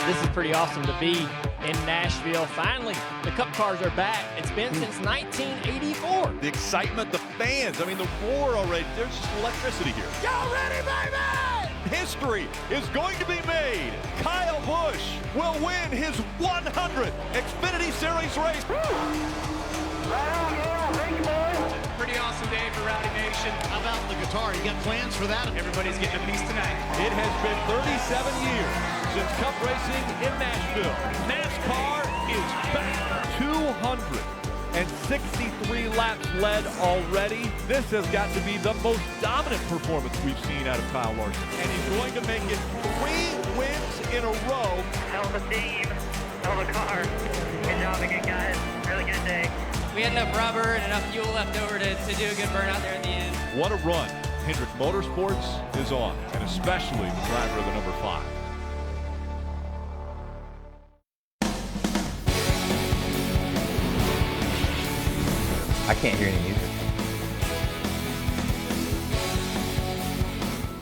This is pretty awesome to be in Nashville. Finally, the Cup cars are back. It's been since 1984. The excitement, the fans, I mean, the roar already. There's just electricity here. Y'all ready, baby? History is going to be made. Kyle Busch will win his 100th Xfinity Series race. Pretty awesome day for Rowdy Nation. How about the guitar? You got plans for that? Everybody's getting a piece tonight. It has been 37 years since Cup racing in Nashville. NASCAR is back. 263 laps led already. This has got to be the most dominant performance we've seen out of Kyle Larson. And he's going to make it 3 wins in a row. Hell of a team, hell of a car. Good job again, guys. Really good day. We had enough rubber and enough fuel left over to do a good burn out there at the end. What a run Hendrick Motorsports is on, and especially the driver of the number 5. I can't hear any music.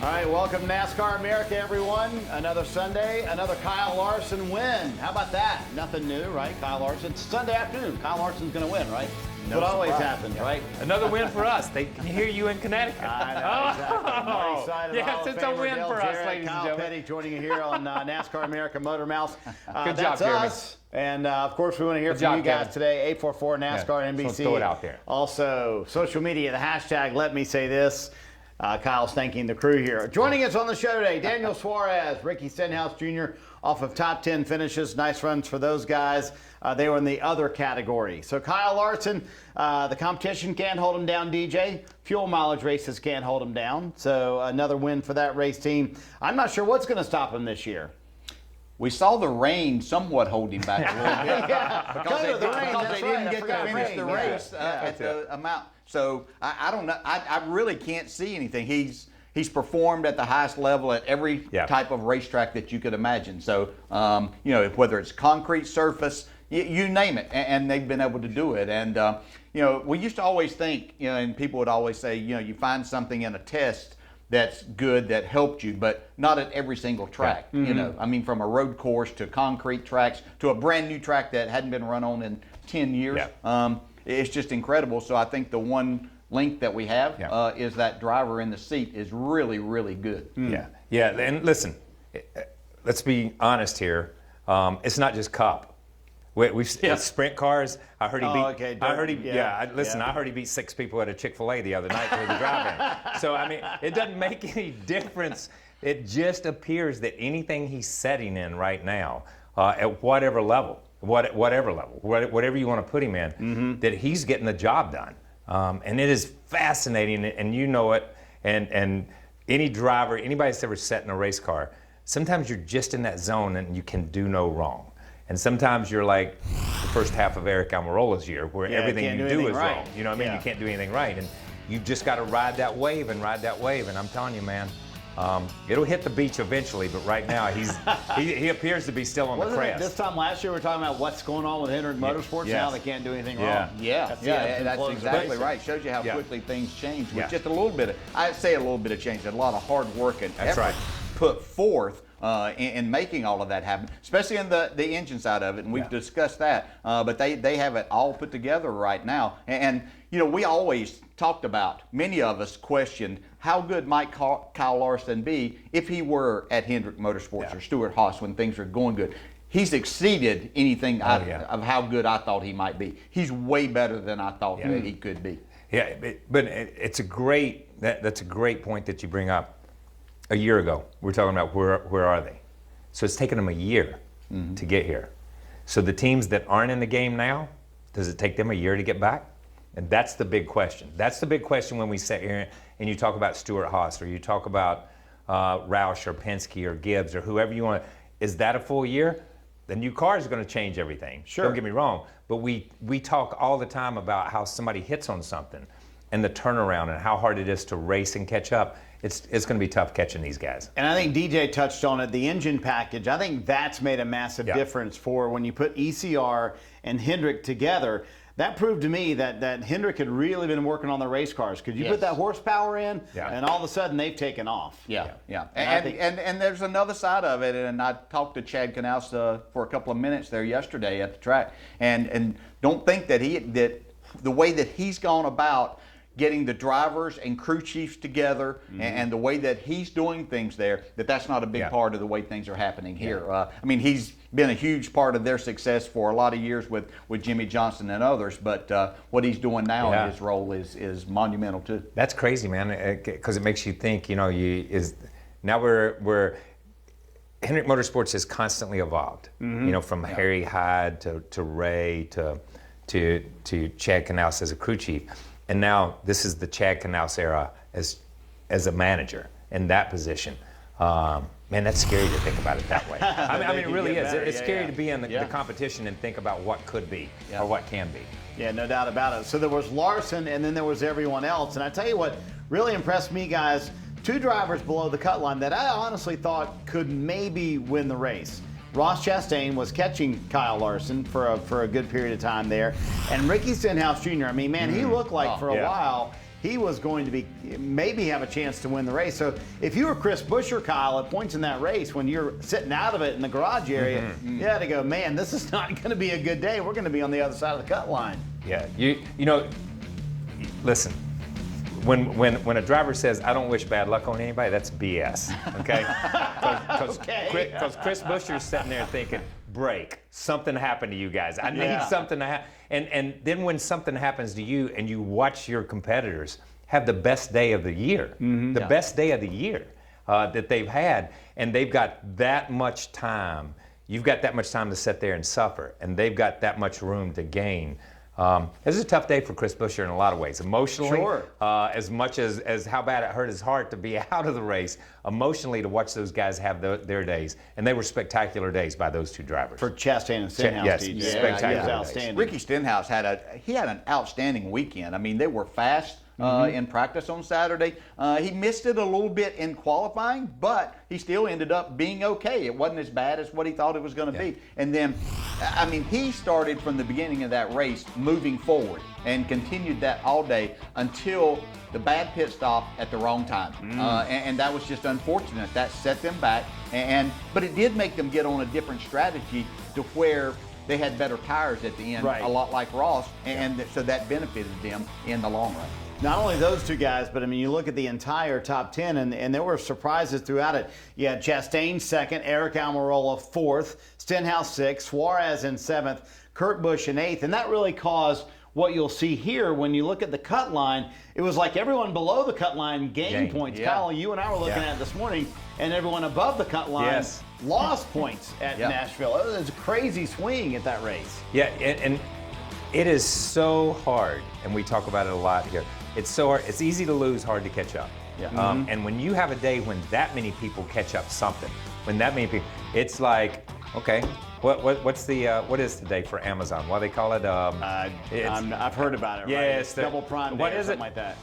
All right, welcome to NASCAR America, everyone. Another Sunday, another Kyle Larson win. How about that? Nothing new, right? Kyle Larson. It's Sunday afternoon. Kyle Larson's going to win, right? No What always surprise. happens, right? Another win for us. They can hear you in Connecticut. I know, exactly. Marty Side of the Hall Yes, of it's a Famer, win Dale for us, Jarrett, ladies and Kyle gentlemen. Petty joining you here on NASCAR America Motormouths. Good job, That's Jeremy. us. And, of course, we want to hear Good from job, you guys Kevin. today. 844 NASCAR Yeah, NBC. so throw it out there. Also, social media, the hashtag Let Me Say This. Kyle's thanking the crew here. Joining us on the show today, Daniel Suarez, Ricky Stenhouse Jr. off of top 10 finishes. Nice runs for those guys. They were in the other category. So Kyle Larson, the competition can't hold him down, DJ. Fuel mileage races can't hold him down. So another win for that race team. I'm not sure what's going to stop him this year. We saw the rain somewhat hold him back a little bit because Kind of the rain, because that's they right, didn't I get forgot to finish rain, the yeah. race at the amount. So I don't know. I really can't see anything. He's performed at the highest level at every type of racetrack that you could imagine. So you know, whether it's concrete surface, you name it, and they've been able to do it. And you know, we used to always think, you know, and people would always say, you know, you find something in a test that's good, that helped you, but not at every single track. You know, I mean, from a road course to concrete tracks to a brand new track that hadn't been run on in 10 years. It's just incredible. So I think the one link that we have is that driver in the seat is really, really good. Yeah, and listen, let's be honest here. It's not just Cup. We've sprint cars. I heard he beat. okay. I heard he. Yeah. I heard he beat 6 people at a Chick-fil-A the other night for the driving. So I mean, it doesn't make any difference. It just appears that anything he's setting in right now, at whatever level, whatever you want to put him in, that he's getting the job done. And it is fascinating, and you know it. And any driver, anybody that's ever sat in a race car, sometimes you're just in that zone and you can do no wrong. And sometimes you're like the first half of Eric Almirola's year, where everything you do is wrong. You know what I mean? You can't do anything right. And you've just got to ride that wave. And I'm telling you, man, it'll hit the beach eventually. But right now, he appears to be still on the crest. This time last year, we were talking about what's going on with Hendrick Motorsports. Now they can't do anything wrong. That's exactly right. Shows you how quickly things change with just a little bit of, I'd say a little bit of change, a lot of hard work and effort put forth in making all of that happen, especially in the engine side of it, and we've discussed that. But they have it all put together right now. And you know, we always talked about, many of us questioned, how good might Kyle Larson be if he were at Hendrick Motorsports or Stewart-Haas when things are going good. He's exceeded anything of how good I thought he might be. He's way better than I thought that he could be. Yeah, but it's a great, that's a great point that you bring up. A year ago, we were talking about where are they? So it's taken them a year to get here. So the teams that aren't in the game now, does it take them a year to get back? And that's the big question. That's the big question when we sit here and you talk about Stewart-Haas, or you talk about Roush or Penske or Gibbs or whoever you want. Is that a full year? The new car is going to change everything. Sure. Don't get me wrong. But we talk all the time about how somebody hits on something and the turnaround and how hard it is to race and catch up. It's going to be tough catching these guys. And I think DJ touched on it, the engine package. I think that's made a massive difference for when you put ECR and Hendrick together. that proved to me that Hendrick had really been working on the race cars. Could you put that horsepower in, and all of a sudden they've taken off. Yeah. And there's another side of it, and I talked to Chad Knaus for a couple of minutes there yesterday at the track, and don't think that the way that he's gone about getting the drivers and crew chiefs together, and the way that he's doing things there, that's not a big part of the way things are happening here. I mean, he's been a huge part of their success for a lot of years with Jimmy Johnson and others, but what he's doing now in his role is monumental too. That's crazy, man, because it makes you think, now we're Hendrick Motorsports has constantly evolved, from Harry Hyde to Ray to Chad Knaus as a crew chief. And now this is the Chad Knaus era as a manager in that position. Man, that's scary to think about it that way. I mean, it really is. It's scary to be in the competition and think about what could be or what can be. Yeah, no doubt about it. So there was Larson, and then there was everyone else. And I tell you what really impressed me, guys, 2 drivers below the cut line that I honestly thought could maybe win the race. Ross Chastain was catching Kyle Larson for a good period of time there. And Ricky Stenhouse Jr., I mean, man, he looked like for a while he was going to maybe have a chance to win the race. So if you were Chris Buescher, Kyle, at points in that race when you're sitting out of it in the garage area, you had to go, man, this is not going to be a good day. We're going to be on the other side of the cut line. Yeah, listen. When a driver says, I don't wish bad luck on anybody, that's BS, okay? Because Chris Buescher's sitting there thinking, break, something happened to you guys. I need something to happen. And then when something happens to you and you watch your competitors have the best day of the year, best day of the year that they've had, and they've got that much time, you've got that much time to sit there and suffer, and they've got that much room to gain. This is a tough day for Chris Buescher in a lot of ways. Emotionally, as much as how bad it hurt his heart to be out of the race, emotionally to watch those guys have their days. And they were spectacular days by those 2 drivers. For Chastain and Stenhouse. Spectacular outstanding. Ricky Stenhouse had an outstanding weekend. I mean, they were fast in practice on Saturday. He missed it a little bit in qualifying, but he still ended up being okay. It wasn't as bad as what he thought it was going to be. And then, I mean, he started from the beginning of that race moving forward and continued that all day until the bad pit stop at the wrong time. And that was just unfortunate. That set them back. But it did make them get on a different strategy to where they had better tires at the end, a lot like Ross, and so that benefited them in the long run. Not only those 2 guys, but I mean, you look at the entire top 10, and there were surprises throughout it. You had Chastain 2nd, Eric Almirola 4th, Stenhouse 6th, Suarez in 7th, Kurt Busch in 8th, and that really caused what you'll see here when you look at the cut line. It was like everyone below the cut line gained points. Kyle, you and I were looking at it this morning, and everyone above the cut line lost points at Nashville. It was a crazy swing at that race. Yeah, and it is so hard, and we talk about it a lot here. It's so hard. It's easy to lose, hard to catch up. And when you have a day when that many people catch up something, when that many people, it's like, okay, what is today for Amazon? What do they call it? I've heard about it. Yeah, right? it's double Prime Day. What is something it? like that.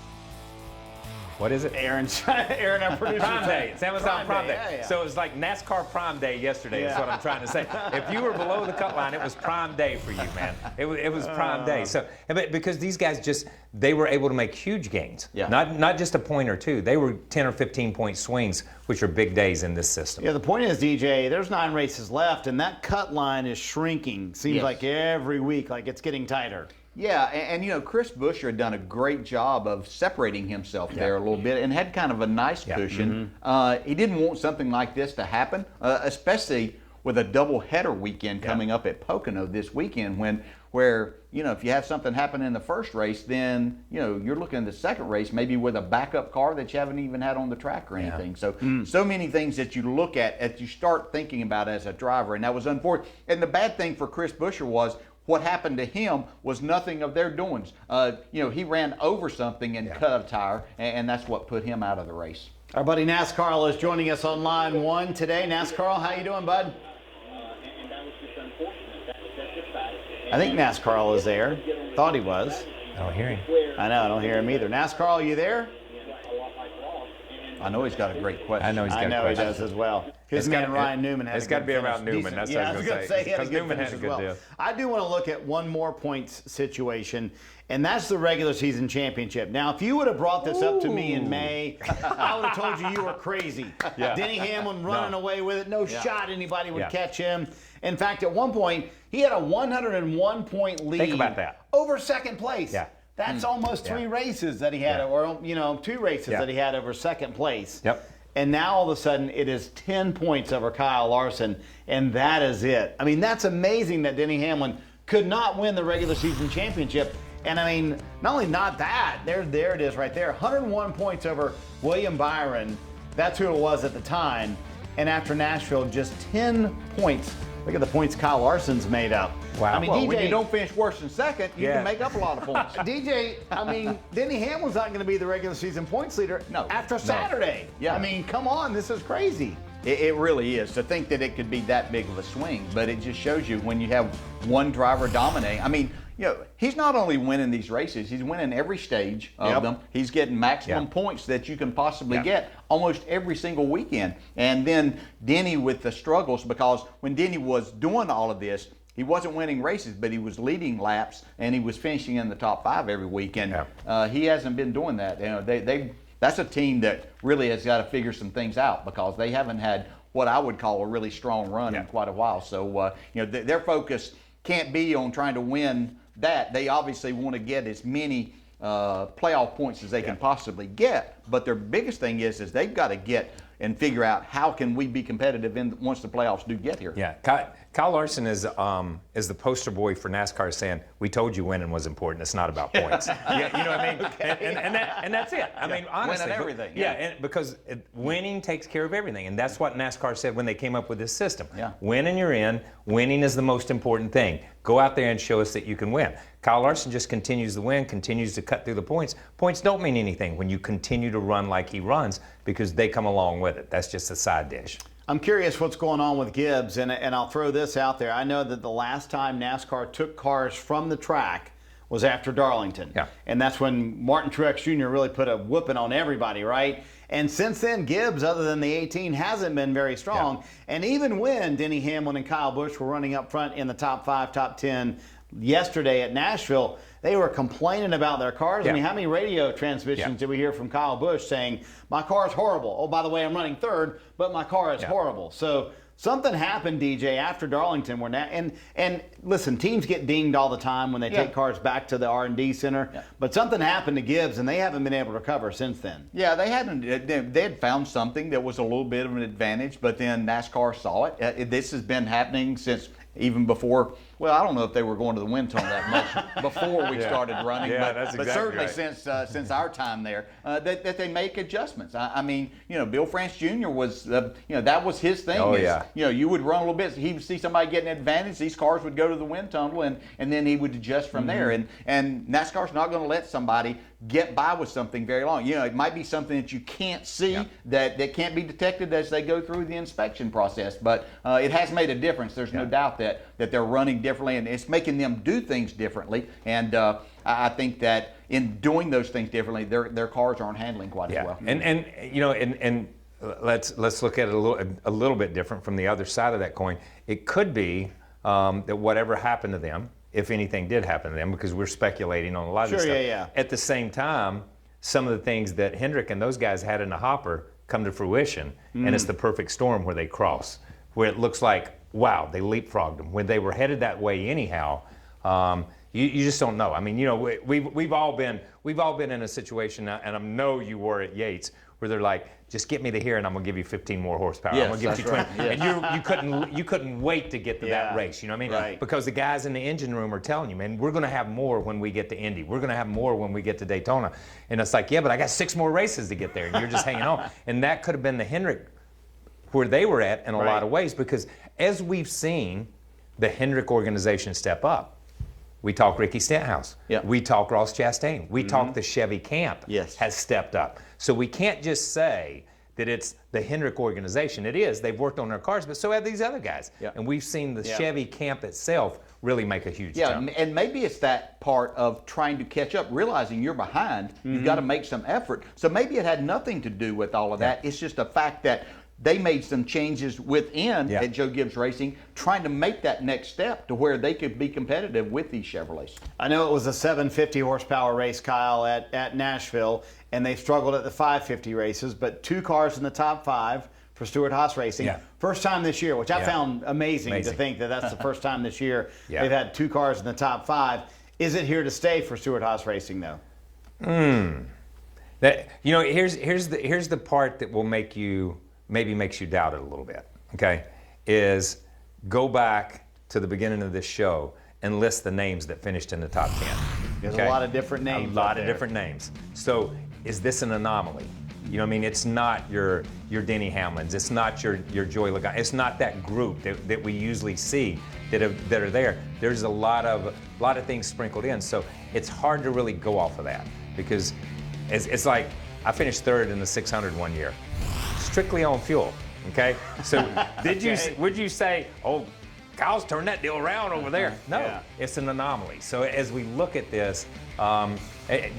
What is it? Aaron, our producer. Prime Day. It's Amazon Prime Day. Yeah. So it was like NASCAR Prime Day yesterday is what I'm trying to say. If you were below the cut line, it was Prime Day for you, man. It was Prime Day. So because these guys they were able to make huge gains. Not just a point or 2. They were 10 or 15 point swings, which are big days in this system. Yeah, the point is, DJ, there's 9 races left, and that cut line is shrinking. Seems like every week, like it's getting tighter. Yeah, and Chris Buescher had done a great job of separating himself there a little bit and had kind of a nice cushion. He didn't want something like this to happen, especially with a double-header weekend coming up at Pocono this weekend where if you have something happen in the first race, then, you're looking at the second race maybe with a backup car that you haven't even had on the track or anything. So many things that you look at as you start thinking about as a driver, and that was unfortunate. And the bad thing for Chris Buescher was what happened to him was nothing of their doings. He ran over something and cut a tire, and that's what put him out of the race. Our buddy NASCAR is joining us on line 1 today. NASCAR, how you doing, bud? I think NASCAR is there. Thought he was. I don't hear him. I know, I don't hear him either. NASCAR, are you there? I know he's got a great question. I know he's got a question. He does as well. His man Ryan Newman had It's a got to good be around finish. Newman. Decent. That's Yeah, what I was going to say. Because Newman had a good deal. I do want to look at one more points situation, and that's the regular season championship. Now, if you would have brought this up to me in May, I would have told you were crazy. Yeah. Denny Hamlin running away with it. No shot anybody would catch him. In fact, at one point, he had a 101-point lead. Think about that. Over second place. Yeah. That's almost 3 races that he had, or 2 races that he had over second place. Yep. And now all of a sudden it is 10 points over Kyle Larson, and that is it. I mean, that's amazing that Denny Hamlin could not win the regular season championship. And I mean, not only not that, there it is right there. 101 points over William Byron. That's who it was at the time. And after Nashville, just 10 points. Look at the points Kyle Larson's made up. Wow. I mean, Well, DJ, when you don't finish worse than second, you can make up a lot of points. DJ, I mean, Denny Hamlin's not going to be the regular season points leader after Saturday. Yeah. I mean, come on, this is crazy. It really is. To think that it could be that big of a swing, but it just shows you when you have one driver dominating. I mean, he's not only winning these races, he's winning every stage of them. He's getting maximum points that you can possibly get almost every single weekend. And then Denny with the struggles, because when Denny was doing all of this, he wasn't winning races, but he was leading laps and he was finishing in the top 5 every weekend. He hasn't been doing that. That's a team that really has got to figure some things out, because they haven't had what I would call a really strong run in quite a while. So, their focus can't be on trying to win that. They obviously want to get as many playoff points as they can possibly get. But their biggest thing is they've got to get and figure out how can we be competitive once the playoffs do get here. Yeah, Kyle Larson is the poster boy for NASCAR, saying, "We told you winning was important. It's not about points." Yeah, you know what I mean? Okay. And that's it. I mean, honestly, winning everything. Because winning takes care of everything, and that's what NASCAR said when they came up with this system. Yeah. Win and you're in. Winning is the most important thing. Go out there and show us that you can win. Kyle Larson just continues to win, continues to cut through the points. Points don't mean anything when you continue to run like he runs, because they come along with it. That's just a side dish. I'm curious what's going on with Gibbs, and I'll throw this out there. I know that the last time NASCAR took cars from the track was after Darlington. Yeah. And that's when Martin Truex Jr. really put a whooping on everybody, right? And since then, Gibbs, other than the 18, hasn't been very strong. Yeah. And even when Denny Hamlin and Kyle Busch were running up front in the top 5, top 10 yesterday at Nashville, they were complaining about their cars. Yeah. I mean, how many radio transmissions did we hear from Kyle Busch saying, my car's horrible. Oh, by the way, I'm running 3rd, but my car is horrible. So something happened, DJ, after Darlington. And listen, teams get dinged all the time when they take cars back to the R&D center. Yeah. But something happened to Gibbs, and they haven't been able to recover since then. Yeah, they had found something that was a little bit of an advantage, but then NASCAR saw it. This has been happening since even before. Well, I don't know if they were going to the wind tunnel that much before we started running, but certainly since our time there, that they make adjustments. I mean, Bill France Jr. was, that was his thing. Oh, you would run a little bit. He would see somebody getting an advantage. These cars would go to the wind tunnel, and then he would adjust from there. And NASCAR's not going to let somebody get by with something very long. It might be something that you can't see that can't be detected as they go through the inspection process. But it has made a difference. There's no doubt that they're running differently, and it's making them do things differently. And I think that in doing those things differently, their cars aren't handling quite as well. And let's look at it a little bit different from the other side of that coin. It could be that whatever happened to them, if anything did happen to them, because we're speculating on a lot of this stuff. At the same time, some of the things that Hendrick and those guys had in the hopper come to fruition, and it's the perfect storm where they cross, where it looks like, wow, they leapfrogged them when they were headed that way anyhow. You just don't know. I mean, we've all been in a situation, and I know you were at Yates, where they're like, just get me to here and I'm gonna give you 15 more horsepower. Yes, I'm gonna give you 20. And you couldn't wait to get to that race, you know what I mean? Right. Because the guys in the engine room are telling you, man, we're gonna have more when we get to Indy. We're gonna have more when we get to Daytona. And it's like, yeah, but I got 6 more races to get there, and you're just hanging on. And that could have been the Hendrick where they were at in a lot of ways, because as we've seen the Hendrick organization step up, we talk Ricky Stenhouse. Yep. We talk Ross Chastain. We talk the Chevy camp has stepped up. So we can't just say that it's the Hendrick organization. It is. They've worked on their cars, but so have these other guys. Yep. And we've seen the Chevy camp itself really make a huge jump. And maybe it's that part of trying to catch up, realizing you're behind. You've got to make some effort. So maybe it had nothing to do with all of that. It's just a fact that they made some changes within at Joe Gibbs Racing, trying to make that next step to where they could be competitive with these Chevrolets. I know it was a 750 horsepower race, Kyle, at Nashville, and they struggled at the 550 races, but 2 cars in the top 5 for Stewart-Haas Racing. First time this year, which I found amazing to think that that's the first time this year they've had 2 cars in the top 5. Is it here to stay for Stewart-Haas Racing, though? Here's the part that will makes you doubt it a little bit. Okay, is go back to the beginning of this show and list the names that finished in the top 10. There's a lot of different names. A lot of different names. So is this an anomaly? You know what I mean? It's not your Denny Hamlins. It's not your Joey Logano. It's not that group that we usually see that are there. There's a lot of things sprinkled in. So it's hard to really go off of that because it's like I finished 3rd in the 600 one year, strictly on fuel. Okay. So would you say, oh, Kyle's turned that deal around over there? No, it's an anomaly. So as we look at this,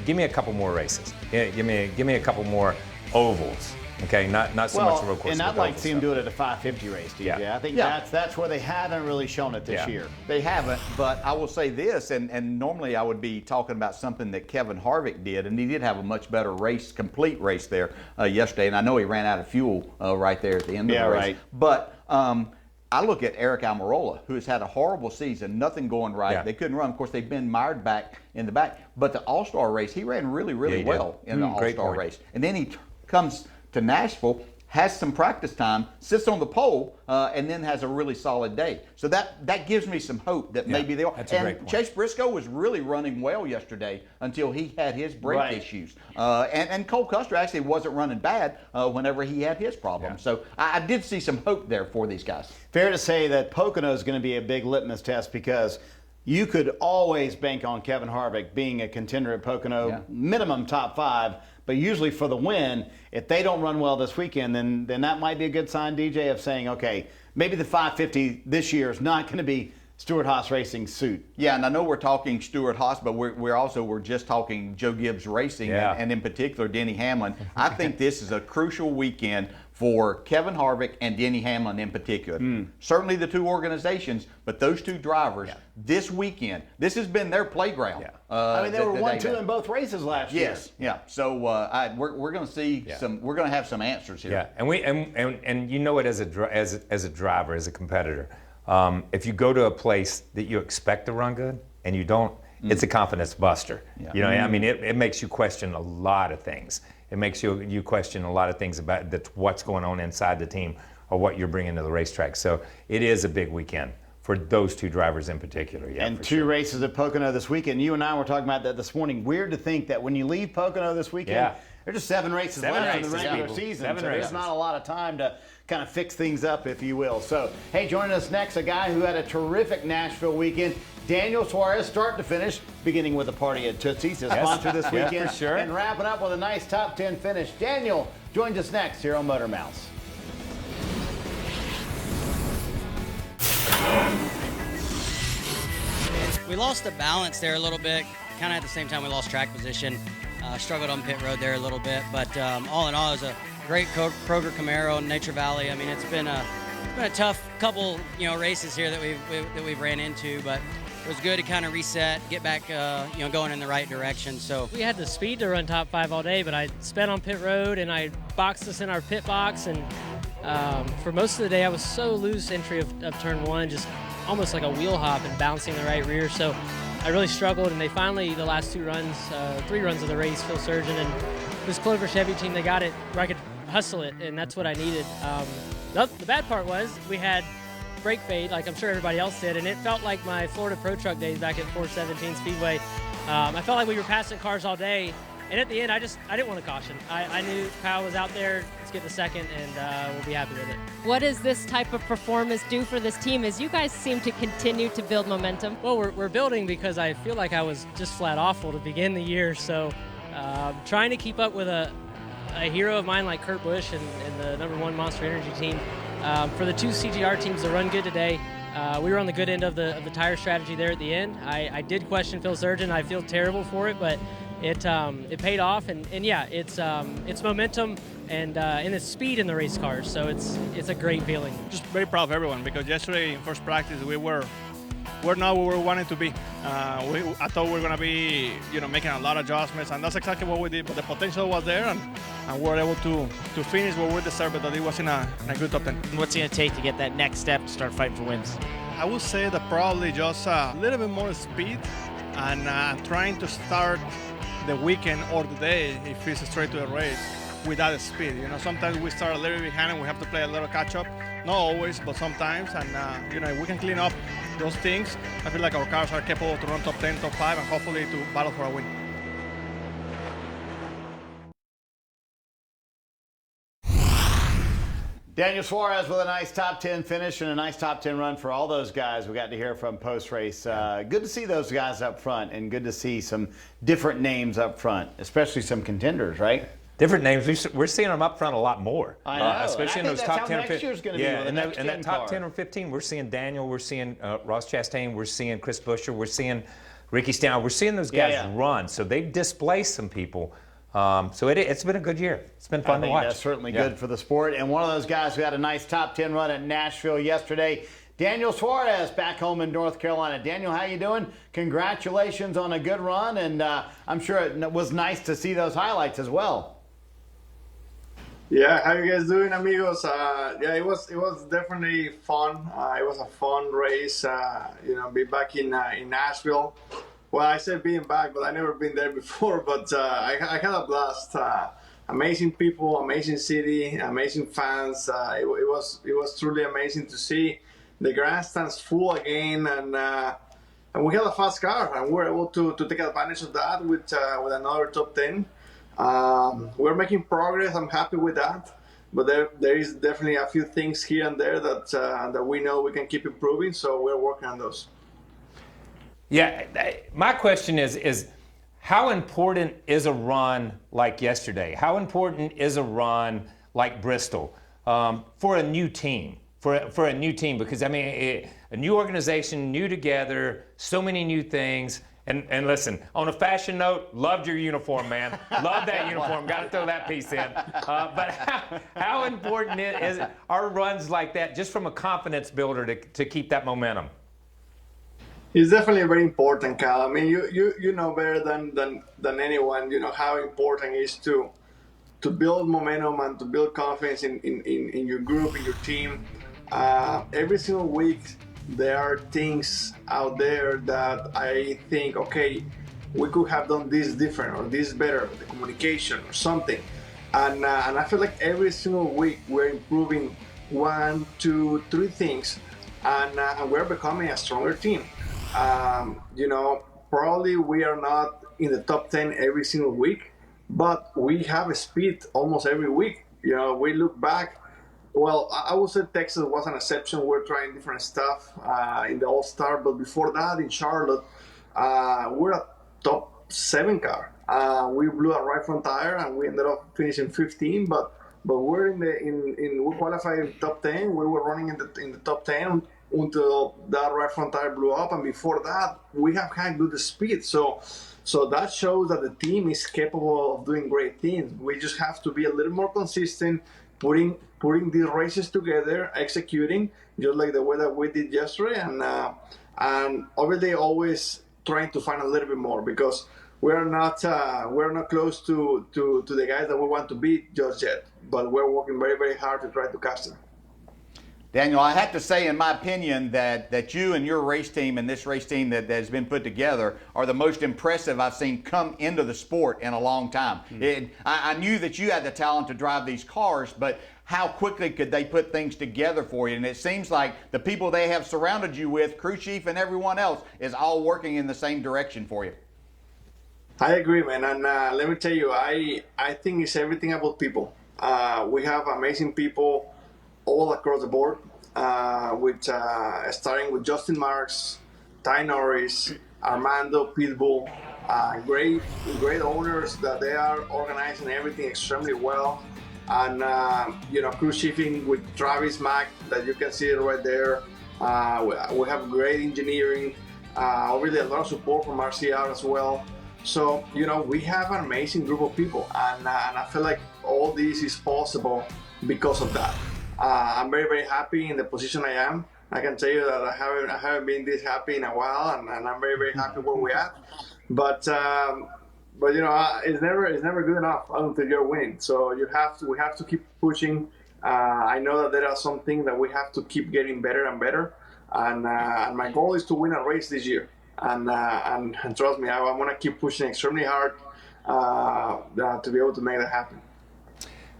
give me a couple more races. Give me a couple more ovals. Okay, not so much road course. And I'd like to see him do it at a 550 race, DJ. I think that's where they haven't really shown it this year. They haven't, but I will say this, and normally I would be talking about something that Kevin Harvick did, and he did have a much better race, complete race there yesterday, and I know he ran out of fuel right there at the end of the race. Right. But I look at Eric Almirola, who has had a horrible season, nothing going right. They couldn't run. Of course, they've been mired back in the back. But the All-Star race, he ran really, really well in the All-Star race. And then he comes to Nashville, has some practice time, sits on the pole, and then has a really solid day. So that gives me some hope that maybe they are. That's a great point. Chase Briscoe was really running well yesterday until he had his brake issues. And Cole Custer actually wasn't running bad whenever he had his problem. So I did see some hope there for these guys. Fair to say that Pocono is going to be a big litmus test because you could always bank on Kevin Harvick being a contender at Pocono, minimum top 5. But usually for the win, if they don't run well this weekend, then that might be a good sign, DJ, of saying, okay, maybe the 550 this year is not going to be Stewart-Haas Racing's suit. Yeah, and I know we're talking Stewart-Haas, but we're just talking Joe Gibbs Racing, and in particular Denny Hamlin. I think this is a crucial weekend for Kevin Harvick and Denny Hamlin in particular. Certainly the 2 organizations, but those 2 drivers this weekend, this has been their playground. I mean, they were 1-2 in both races last year. Yes, So we're going to see some. We're going to have some answers here. Yeah, and you know it as a driver, as a competitor. If you go to a place that you expect to run good and you don't, it's a confidence buster. You know, I mean, it makes you question a lot of things. It makes you question a lot of things about what's going on inside the team or what you're bringing to the racetrack. So it is a big weekend for those 2 drivers in particular. And 2 races at Pocono this weekend. You and I were talking about that this morning. Weird to think that when you leave Pocono this weekend, there's just 7 races left in the regular season. So there's not a lot of time to kind of fix things up, if you will. So, hey, joining us next, a guy who had a terrific Nashville weekend, Daniel Suarez, start to finish, beginning with a party at Tootsie's, his sponsor this weekend, for sure. and wrapping up with a nice top 10 finish. Daniel joins us next here on Motormouths. We lost the balance there a little bit. Kind of at the same time we lost track position. Struggled on pit road there a little bit, but all in all, it was a great Kroger Camaro in Nature Valley. I mean, it's been a tough couple races here that we've ran into, but it was good to kind of reset, get back going in the right direction. So we had the speed to run top 5 all day, but I sped on pit road and I boxed us in our pit box, and for most of the day I was so loose entry of turn 1, just almost like a wheel hop and bouncing the right rear. So I really struggled, and they finally, the last 3 runs of the race, Phil Surgeon and this Clover Chevy team, they got it where I could hustle it, and that's what I needed. The bad part was we had brake fade, like I'm sure everybody else did, and it felt like my Florida Pro Truck days back at 417 Speedway. I felt like we were passing cars all day, and at the end, I didn't want to caution. I knew Kyle was out there. Let's get the second, and we'll be happy with it. What does this type of performance do for this team as you guys seem to continue to build momentum? Well, we're building because I feel like I was just flat awful to begin the year, so trying to keep up with a hero of mine like Kurt Busch and the #1 Monster Energy team. For the 2 CGR teams to run good today, we were on the good end of the tire strategy there at the end. I did question Phil Surgeon. I feel terrible for it, but it paid off, and yeah, it's momentum and it's speed in the race cars, so it's a great feeling. Just very proud of everyone, because yesterday in first practice we're not where we wanted to be. I thought we were going to be, making a lot of adjustments, and that's exactly what we did. But the potential was there, and we were able to finish what we deserved, but it was in a good top 10. What's it going to take to get that next step to start fighting for wins? I would say that probably just a little bit more speed, and trying to start the weekend or the day, if it's straight to the race, without speed. Sometimes we start a little bit behind and we have to play a little catch up. Not always, but sometimes. And if we can clean up those things, I feel like our cars are capable to run top 10, top 5, and hopefully to battle for a win. Daniel Suarez with a nice top 10 finish and a nice top 10 run for all those guys we got to hear from post-race. Good to see those guys up front, and good to see some different names up front, especially some contenders, right? Different names. We're seeing them up front a lot more. I know. Especially in those top 10 or 15. Yeah, in that top 10 or 15, we're seeing Daniel, we're seeing Ross Chastain, we're seeing Chris Buescher, we're seeing Ricky Stenhouse. We're seeing those guys run. So they've displaced some people. So it's been a good year. It's been fun to watch. That's certainly good for the sport. And one of those guys who had a nice top 10 run at Nashville yesterday, Daniel Suarez, back home in North Carolina. Daniel, how you doing? Congratulations on a good run, and I'm sure it was nice to see those highlights as well. Yeah, how you guys doing, amigos? It was definitely fun. It was a fun race. Be back in Nashville. Well, I said being back, but I never been there before. But I had a blast. Amazing people, amazing city, amazing fans. It was truly amazing to see the grandstands full again, and we had a fast car, and we were able to take advantage of that with another top 10. We're making progress. I'm happy with that, but there is definitely a few things here and there that we know we can keep improving. So we're working on those. Yeah, my question is how important is a run like yesterday? How important is a run like Bristol for a new team? For a new team, because I mean, a new organization, new together, so many new things. And listen, on a fashion note, loved your uniform, man. Love that uniform. Got to throw that piece in. But how important is our runs like that, just from a confidence builder to keep that momentum? It's definitely very important, Kyle. I mean, you know better than anyone. You know how important it is to build momentum and to build confidence in your group, in your team. Every single week, there are things out there that I think, okay, we could have done this different or this better, the communication or something. And I feel like every single week we're improving 1, 2, 3 things, and we're becoming a stronger team. Probably we are not in the top 10 every single week, but we have a speed almost every week. We look back. Well, I would say Texas was an exception. We're trying different stuff in the All-Star, but before that, in Charlotte, we're a top 7 car. We blew a right front tire, and we ended up finishing 15. But we're we qualified in top 10. We were running in the top 10 until that right front tire blew up, and before that, we have had good speed. So that shows that the team is capable of doing great things. We just have to be a little more consistent, putting these races together, executing just like the way that we did yesterday, and obviously always trying to find a little bit more, because we're not close to the guys that we want to beat just yet, but we're working very, very hard to try to catch them. Daniel, I have to say, in my opinion, that you and your race team and this race team that has been put together are the most impressive I've seen come into the sport in a long time. I knew that you had the talent to drive these cars, but how quickly could they put things together for you? And it seems like the people they have surrounded you with, crew chief and everyone else, is all working in the same direction for you. I agree, man. And let me tell you, I think it's everything about people. We have amazing people all across the board, starting with Justin Marks, Ty Norris, Armando Pitbull, great owners that they are organizing everything extremely well, and crew chiefing with Travis Mack, that you can see it right there. We have great engineering, obviously a lot of support from RCR as well. So, we have an amazing group of people, and I feel like all this is possible because of that. I'm very, very happy in the position I am. I can tell you that I haven't been this happy in a while, and I'm very, very happy where we're at. But it's never good enough until you're winning. So we have to keep pushing. I know that there are some things that we have to keep getting better and better. And my goal is to win a race this year. And trust me, I want to keep pushing extremely hard to be able to make that happen.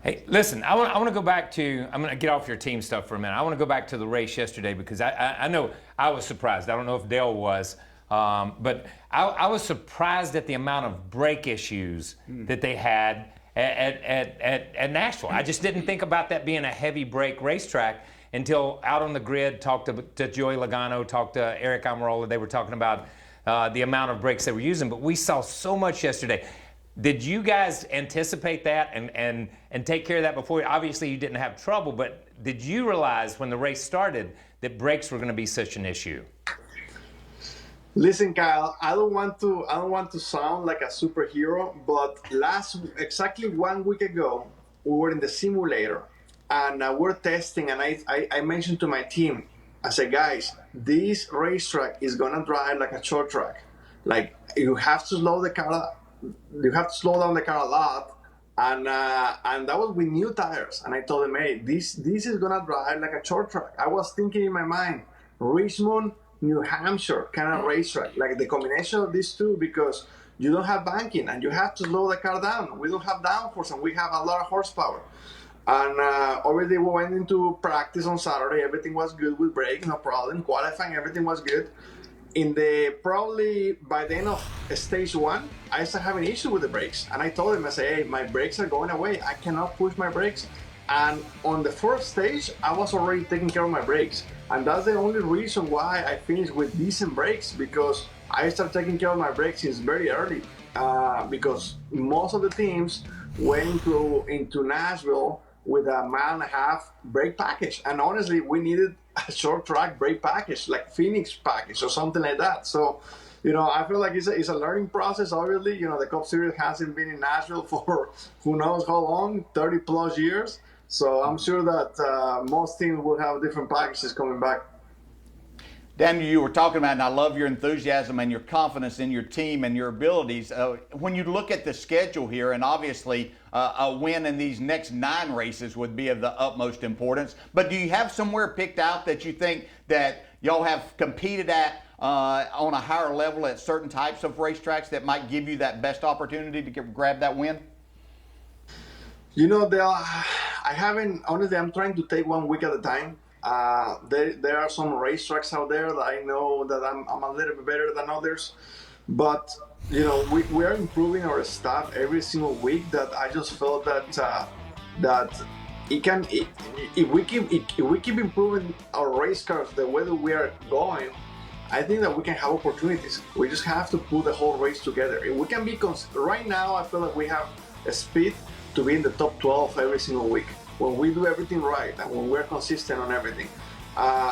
Hey, listen, I want to go back to, I'm going to get off your team stuff for a minute. I want to go back to the race yesterday because I know I was surprised. I don't know if Dale was, but I was surprised at the amount of brake issues that they had at Nashville. I just didn't think about that being a heavy brake racetrack until out on the grid, talked to Joey Logano, talked to Eric Almirola. They were talking about the amount of brakes they were using, but we saw so much yesterday. Did you guys anticipate that and take care of that before? Obviously, you didn't have trouble, but did you realize when the race started that brakes were going to be such an issue? Listen, Kyle, I don't want to sound like a superhero, but exactly 1 week ago, we were in the simulator and we're testing, and I mentioned to my team, I said, guys, this racetrack is gonna drive like a short track. Like, you have to slow the car up. You have to slow down the car a lot, and that was with new tires. And I told him, hey, this is gonna drive like a short track. I was thinking in my mind, Richmond, New Hampshire kind of racetrack, like the combination of these two, because you don't have banking and you have to slow the car down. We don't have downforce and we have a lot of horsepower. And obviously we went into practice on Saturday. Everything was good with brakes, no problem. Qualifying, everything was good. Probably by the end of stage 1, I started having issues with the brakes. And I told him, I said, hey, my brakes are going away. I cannot push my brakes. And on the first stage, I was already taking care of my brakes. And that's the only reason why I finished with decent brakes, because I started taking care of my brakes since very early. Because most of the teams went into Nashville with a 1.5 mile brake package. And honestly, we needed a short track brake package, like Phoenix package or something like that. So, I feel like it's a learning process. Obviously, the Cup Series hasn't been in Nashville for who knows how long, 30 plus years. So I'm sure that most teams will have different packages coming back. Daniel, you were talking about, and I love your enthusiasm and your confidence in your team and your abilities. When you look at the schedule here, and obviously a win in these next 9 races would be of the utmost importance, but do you have somewhere picked out that you think that y'all have competed at on a higher level at certain types of racetracks that might give you that best opportunity to grab that win? I haven't, honestly, I'm trying to take 1 week at a time. There are some racetracks out there that I know that I'm a little bit better than others, but we are improving our stuff every single week. That I just felt that if we keep improving our race cars the way that we are going, I think that we can have opportunities. We just have to put the whole race together. If we can be right now, I feel like we have a speed to be in the top 12 every single week, when we do everything right and when we're consistent on everything.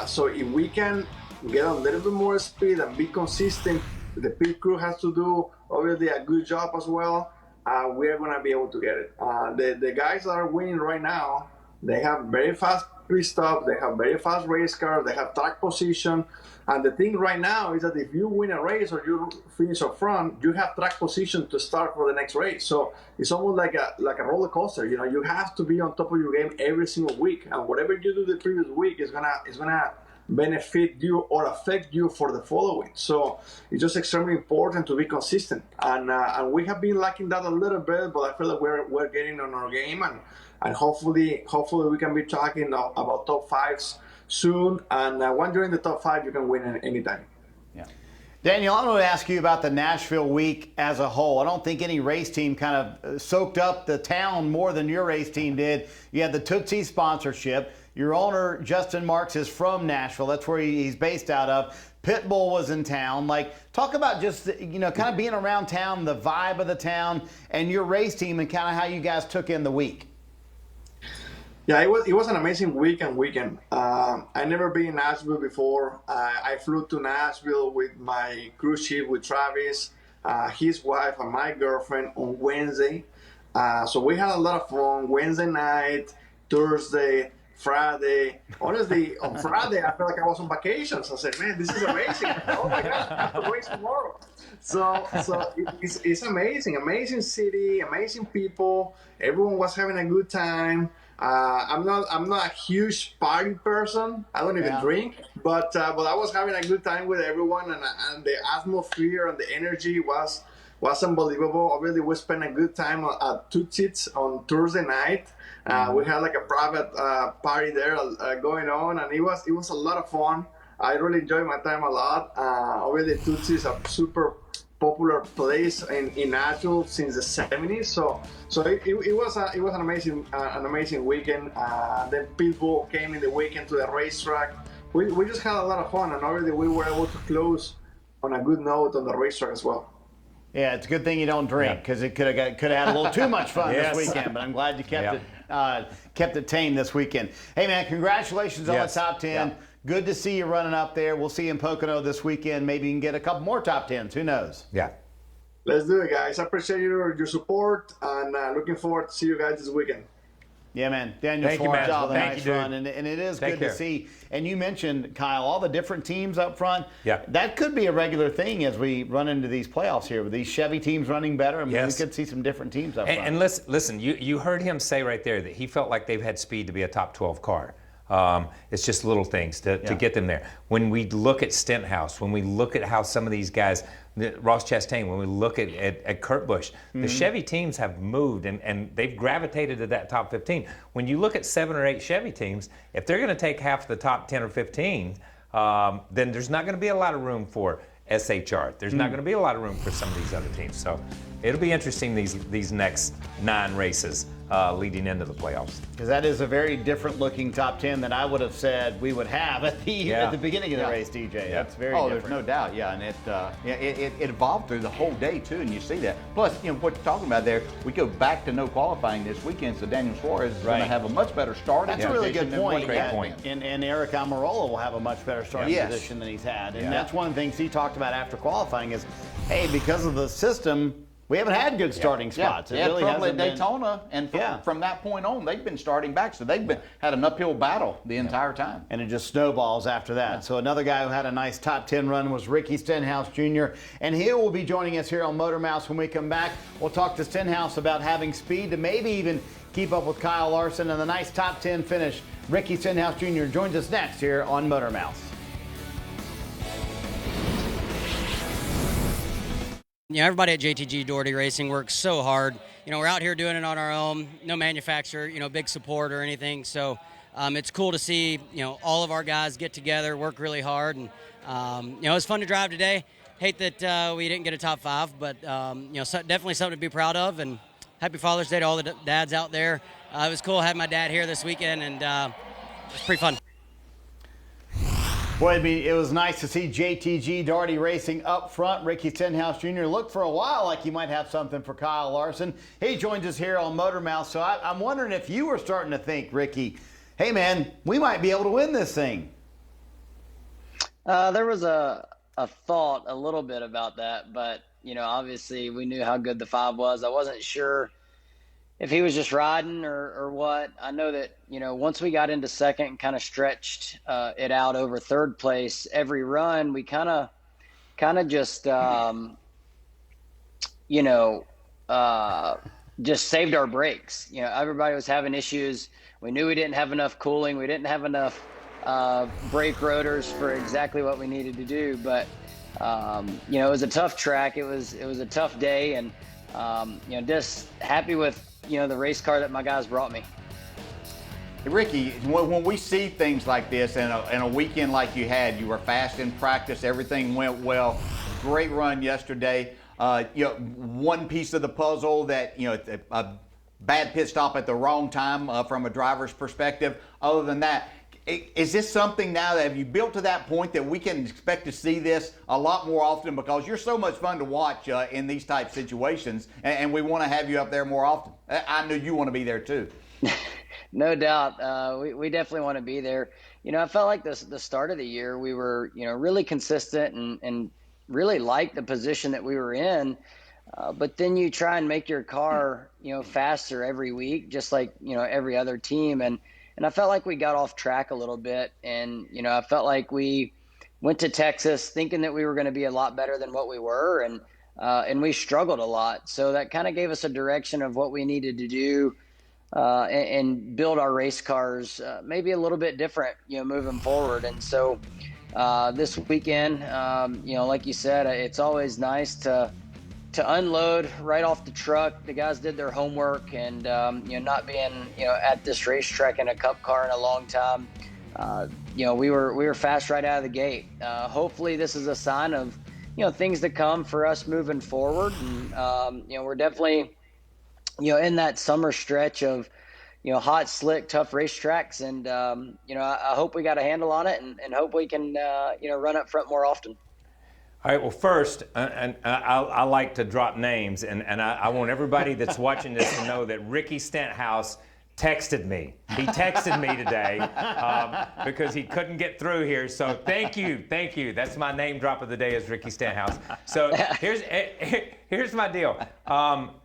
So if we can get a little bit more speed and be consistent, the pit crew has to do obviously a good job as well. We're going to be able to get it. The guys that are winning right now, they have very fast pit stops, they have very fast race cars, they have track position. And the thing right now is that if you win a race or you finish up front, you have track position to start for the next race. So it's almost like a roller coaster. You have to be on top of your game every single week, and whatever you do the previous week is gonna benefit you or affect you for the following. So it's just extremely important to be consistent, and we have been lacking that a little bit, but I feel like we're getting on our game, and hopefully we can be talking about top 5s soon, and once you're in the top 5, you can win anytime. Yeah. Daniel, I'm going to ask you about the Nashville week as a whole. I don't think any race team kind of soaked up the town more than your race team did. You had the Tootsie sponsorship. Your owner, Justin Marks, is from Nashville. That's where he's based out of. Pitbull was in town. Talk about just, kind of being around town, the vibe of the town, and your race team, and kind of how you guys took in the week. Yeah, it was an amazing week and weekend. I never been in Nashville before. I flew to Nashville with my cruise ship with Travis. his wife, and my girlfriend on Wednesday. So we had a lot of fun Wednesday night, Thursday, Friday. Honestly, on Friday, I felt like I was on vacation. So I said, man, this is amazing. Oh my gosh, I have to race tomorrow. So it's amazing. Amazing city, amazing people. Everyone was having a good time. I'm not a huge party person. I don't even drink, but I was having a good time with everyone, and the atmosphere and the energy was unbelievable. Obviously, we spent a good time at Tootsie's on Thursday night. We had like a private party there going on, and it was a lot of fun. I really enjoyed my time a lot. Obviously, Tootsie's is a super popular place in Nashville since the 70s. So it was an amazing weekend. Then people came in the weekend to the racetrack. We just had a lot of fun, and obviously we were able to close on a good note on the racetrack as well. Yeah, it's a good thing you don't drink, because it could have had a little too much fun this weekend. But I'm glad you kept it tame this weekend. Hey man, congratulations on the top 10. Yeah. Good to see you running up there. We'll see you in Pocono this weekend. Maybe you can get a couple more top 10s. Who knows? Yeah. Let's do it, guys. I appreciate your support, and looking forward to see you guys this weekend. Yeah, man. Daniel Suarez with a nice run, and it is good to see. And you mentioned, Kyle, all the different teams up front. Yeah. That could be a regular thing as we run into these playoffs here. With these Chevy teams running better, I mean, we could see some different teams up front. And listen, you heard him say right there that he felt like they've had speed to be a top 12 car. It's just little things to get them there. When we look at Stenhouse, when we look at how some of these guys, Ross Chastain, when we look at Kurt Busch, the Chevy teams have moved and they've gravitated to that top 15. When you look at 7 or 8 Chevy teams, if they're going to take half the top 10 or 15, then there's not going to be a lot of room for SHR. There's not going to be a lot of room for some of these other teams. So it'll be interesting these next 9 races leading into the playoffs. Because that is a very different looking top 10 than I would have said we would have at the beginning of the race, DJ. Yeah. That's very different. There's no doubt. Yeah, and it evolved through the whole day too, and you see that. Plus, what you're talking about there, we go back to no qualifying this weekend, so Daniel Suarez is going to have a much better starting position. That's a really good point. Great point. And Eric Almirola will have a much better starting position than he's had. And that's one of the things he talked about after qualifying is, hey, because of the system, we haven't had good starting spots. It really trouble at Daytona, and from that point on, they've been starting back. So they've had an uphill battle the entire time. And it just snowballs after that. So another guy who had a nice top 10 run was Ricky Stenhouse Jr. And he will be joining us here on Motormouths when we come back. We'll talk to Stenhouse about having speed to maybe even keep up with Kyle Larson, and the nice top 10 finish. Ricky Stenhouse Jr. joins us next here on Motormouths. Everybody at JTG Doherty Racing works so hard. We're out here doing it on our own. No manufacturer, big support or anything. So it's cool to see, all of our guys get together, work really hard, and it was fun to drive today. Hate that we didn't get a top 5, but definitely something to be proud of. And happy Father's Day to all the dads out there. It was cool having my dad here this weekend, and it was pretty fun. Boy, it was nice to see JTG Doherty Racing up front. Ricky Stenhouse Jr. looked for a while like he might have something for Kyle Larson. He joins us here on Motormouth. So I'm wondering if you were starting to think, Ricky, hey, man, we might be able to win this thing. There was a thought a little bit about that, but, obviously we knew how good the 5 was. I wasn't sure if he was just riding or what. I know that, once we got into second and kind of stretched it out over third place, every run, we kind of just, just saved our brakes. Everybody was having issues. We knew we didn't have enough cooling. We didn't have enough brake rotors for exactly what we needed to do. But, it was a tough track. It was a tough day, and, just happy with, the race car that my guys brought me. Ricky, when we see things like this in a weekend like you had, you were fast in practice, everything went well, great run yesterday. One piece of the puzzle that, a bad pit stop at the wrong time from a driver's perspective. Other than that, is this something now that have you built to that point that we can expect to see this a lot more often, because you're so much fun to watch in these type situations, and we want to have you up there more often? I know you want to be there too. No doubt. We definitely want to be there. I felt like the start of the year we were, really consistent and really liked the position that we were in. But then you try and make your car, faster every week, just like, every other team. And I felt like we got off track a little bit. And, I felt like we went to Texas thinking that we were going to be a lot better than what we were. And we struggled a lot. So that kind of gave us a direction of what we needed to do and build our race cars maybe a little bit different, moving forward. And so this weekend, like you said, it's always nice to unload right off the truck. The guys did their homework, and not being at this racetrack in a cup car in a long time, we were fast right out of the gate. Hopefully this is a sign of things to come for us moving forward. And we're definitely in that summer stretch of hot, slick, tough racetracks, and I hope we got a handle on it, and hope we can run up front more often. All right, well, first, and I like to drop names, and I want everybody that's watching this to know that Ricky Stenhouse texted me. He texted me today because he couldn't get through here. So thank you. That's my name drop of the day is Ricky Stenhouse. So here's my deal.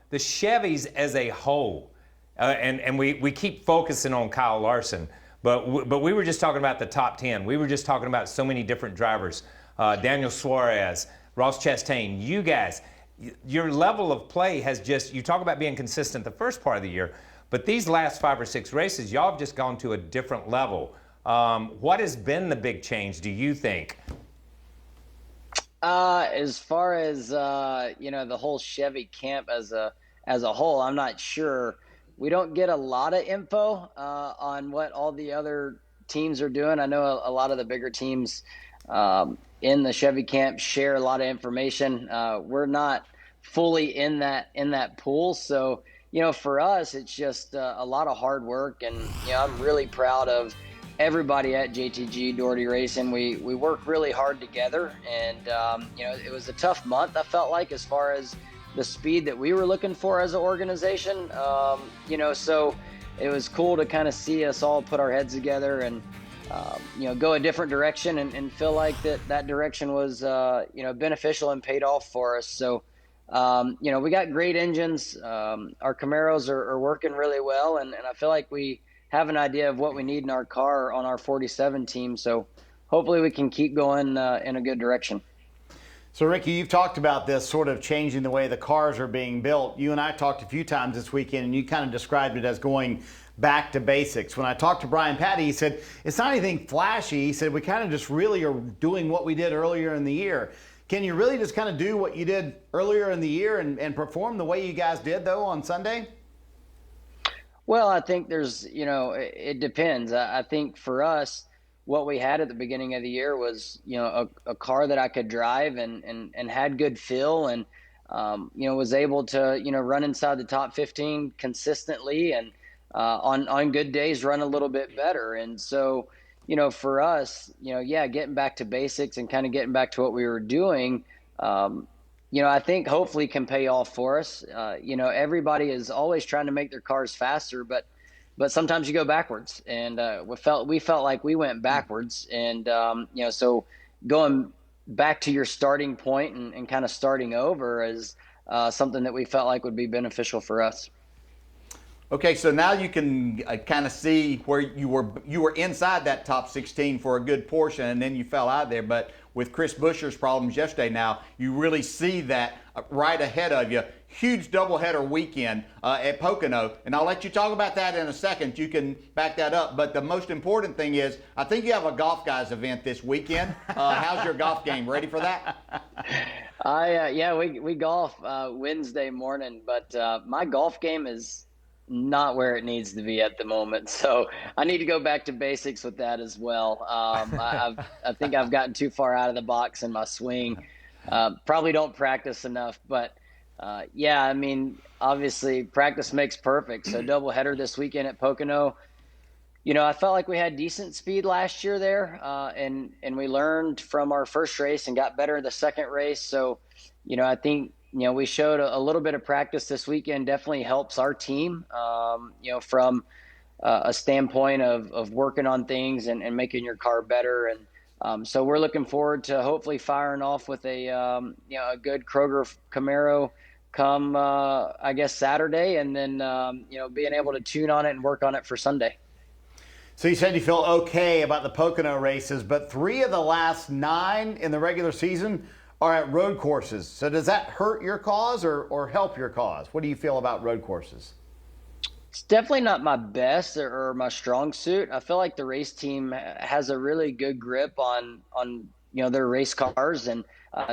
The Chevys as a whole, and we keep focusing on Kyle Larson, but we were just talking about the top 10. We were just talking about so many different drivers. Daniel Suarez, Ross Chastain, you guys, your level of play has just, you talk about being consistent the first part of the year, but these last 5 or 6 races, y'all have just gone to a different level. What has been the big change, do you think? As far as, the whole Chevy camp as a whole, I'm not sure. We don't get a lot of info on what all the other teams are doing. I know a lot of the bigger teams in the Chevy camp share a lot of information. We're not fully in that pool. So, for us, it's just a lot of hard work. And, I'm really proud of everybody at JTG Doherty Racing. We work really hard together. And, it was a tough month, I felt like, as far as the speed that we were looking for as an organization. So it was cool to kind of see us all put our heads together and, go a different direction and feel like that direction was, beneficial and paid off for us. So, we got great engines. Our Camaros are working really well. And I feel like we have an idea of what we need in our car on our 47 team. So hopefully we can keep going in a good direction. So, Ricky, you've talked about this sort of changing the way the cars are being built. You and I talked a few times this weekend, and you kind of described it as going back to basics. When I talked to Brian Patty, he said, it's not anything flashy. He said, we kind of just really are doing what we did earlier in the year. Can you really just kind of do what you did earlier in the year and perform the way you guys did, though, on Sunday? Well, I think there's, it depends. I think for us, what we had at the beginning of the year was, a car that I could drive and had good feel and, was able to, run inside the top 15 consistently and on good days run a little bit better. And so, for us, getting back to basics and kind of getting back to what we were doing, I think hopefully can pay off for us. Everybody is always trying to make their cars faster, but sometimes you go backwards, and we felt like we went backwards, and so going back to your starting point and kind of starting over is something that we felt like would be beneficial for us. Okay, so now you can kind of see where you were inside that top 16 for a good portion, and then you fell out there. But with Chris Buescher's problems yesterday, now you really see that right ahead of you. Huge doubleheader weekend at Pocono, and I'll let you talk about that in a second. You can back that up. But the most important thing is, I think you have a Golf Guys event this weekend. How's your golf game? Ready for that? We golf Wednesday morning, but my golf game is not where it needs to be at the moment. So I need to go back to basics with that as well. I think I've gotten too far out of the box in my swing. Probably don't practice enough, but obviously practice makes perfect. So doubleheader this weekend at Pocono. I felt like we had decent speed last year there, and we learned from our first race and got better the second race. So, I think, we showed a little bit of practice this weekend definitely helps our team, from a standpoint of working on things and making your car better. And So we're looking forward to hopefully firing off with a good Kroger Camaro come I guess Saturday, and then being able to tune on it and work on it for Sunday. So you said you feel okay about the Pocono races, but 3 of the last 9 in the regular season are at road courses. So does that hurt your cause or help your cause? What do you feel about road courses? It's definitely not my best or my strong suit. I feel like the race team has a really good grip on their race cars, and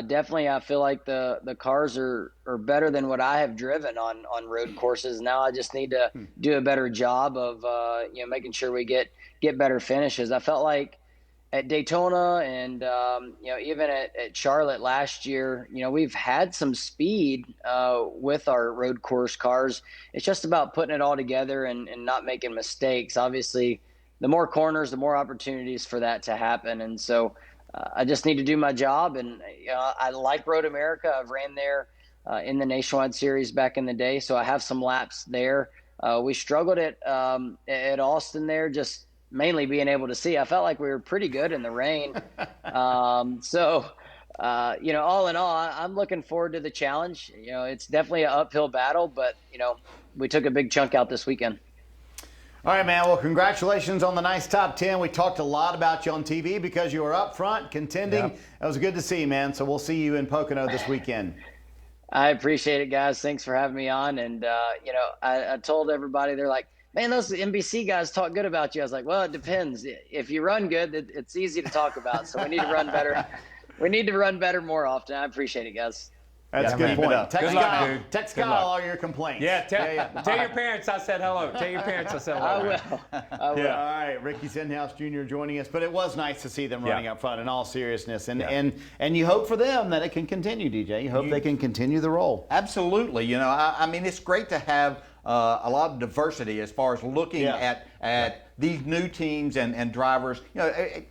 definitely I feel like the cars are better than what I have driven on road courses. Now I just need to do a better job of making sure we get better finishes. I felt like at Daytona and even at Charlotte last year, we've had some speed with our road course cars. It's just about putting it all together and not making mistakes. Obviously, the more corners, the more opportunities for that to happen. And so I just need to do my job. And I like Road America. I've ran there in the Nationwide Series back in the day, so I have some laps there. We struggled at Austin there, just mainly being able to see. I felt like we were pretty good in the rain. All in all, I'm looking forward to the challenge. It's definitely an uphill battle, but, we took a big chunk out this weekend. All right, man. Well, congratulations on the nice top 10. We talked a lot about you on TV because you were up front contending. Yep. It was good to see you, man. So we'll see you in Pocono this weekend. I appreciate it, guys. Thanks for having me on. And, I told everybody, they're like, man, those NBC guys talk good about you. I was like, well, it depends. If you run good, it's easy to talk about. So we need to run better. We need to run better more often. I appreciate it, guys. That's a good point. Text Kyle all your complaints. Yeah, tell your parents I said hello. Tell your parents I said hello. I will. Yeah. All right, Ricky Stenhouse Jr. joining us. But it was nice to see them running up front in all seriousness. And you hope for them that it can continue, DJ. You hope they can continue the role. Absolutely. I mean, it's great to have a lot of diversity as far as looking at these new teams and drivers.